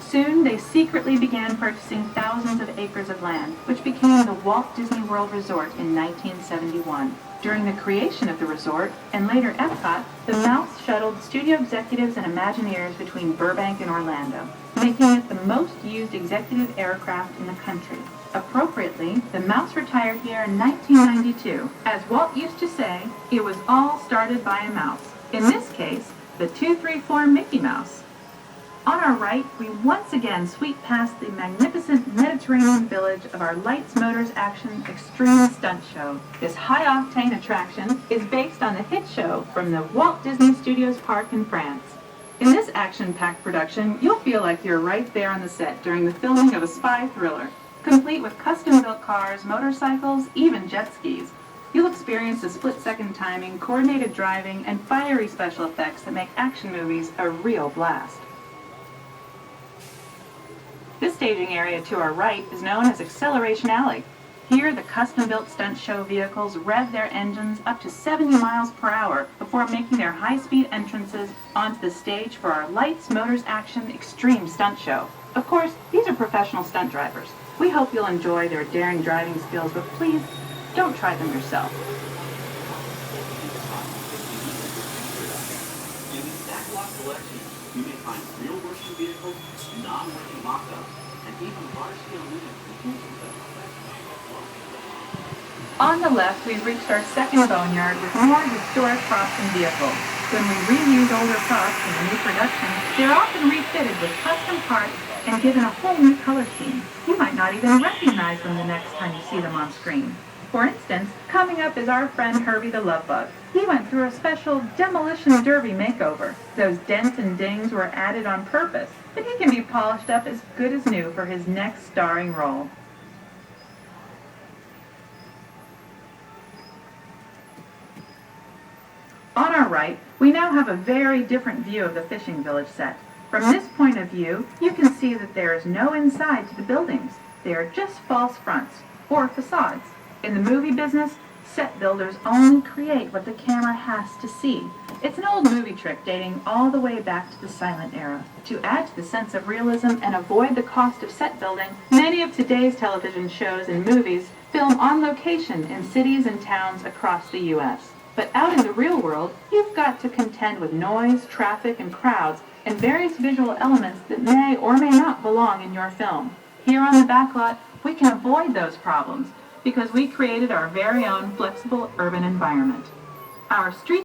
Soon, they secretly began purchasing thousands of acres of land, which became the Walt Disney World Resort in 1971. During the creation of the resort, and later Epcot, the Mouse shuttled studio executives and Imagineers between Burbank and Orlando, making it the most used executive aircraft in the country. Appropriately, the Mouse retired here in 1992. As Walt used to say, it was all started by a mouse. In this case, the 234 Mickey Mouse. On our right, we once again sweep past the magnificent Mediterranean village of our Lights, Motors, Action Extreme Stunt Show. This high-octane attraction is based on the hit show from the Walt Disney Studios Park in France. In this action-packed production, you'll feel like you're right there on the set during the filming of a spy thriller, complete with custom-built cars, motorcycles, even jet skis. You'll experience the split-second timing, coordinated driving, and fiery special effects that make action movies a real blast. This staging area to our right is known as Acceleration Alley. Here, the custom-built stunt show vehicles rev their engines up to 70 miles per hour before making their high-speed entrances onto the stage for our Lights, Motors, Action Extreme Stunt Show. Of course, these are professional stunt drivers. We hope you'll enjoy their daring driving skills, but please, don't try them yourself. In the backlot collection, you may find real working vehicles, non-working mock-ups, and even large-scale units with On the left, we've reached our second boneyard with more historic props and vehicles. When we reuse older props in a new production, they're often refitted with custom parts and given a whole new color scheme. You might not even recognize them the next time you see them on screen. For instance, coming up is our friend Herbie the Love Bug. He went through a special demolition derby makeover. Those dents and dings were added on purpose, but he can be polished up as good as new for his next starring role. On our right, we now have a very different view of the fishing village set. From this point of view, you can see that there is no inside to the buildings. They are just false fronts, or facades. In the movie business, set builders only create what the camera has to see. It's an old movie trick dating all the way back to the silent era. To add to the sense of realism and avoid the cost of set building, many of today's television shows and movies film on location in cities and towns across the U.S. But out in the real world, you've got to contend with noise, traffic, and crowds, and various visual elements that may or may not belong in your film. Here on the backlot, we can avoid those problems because we created our very own flexible urban environment. Our street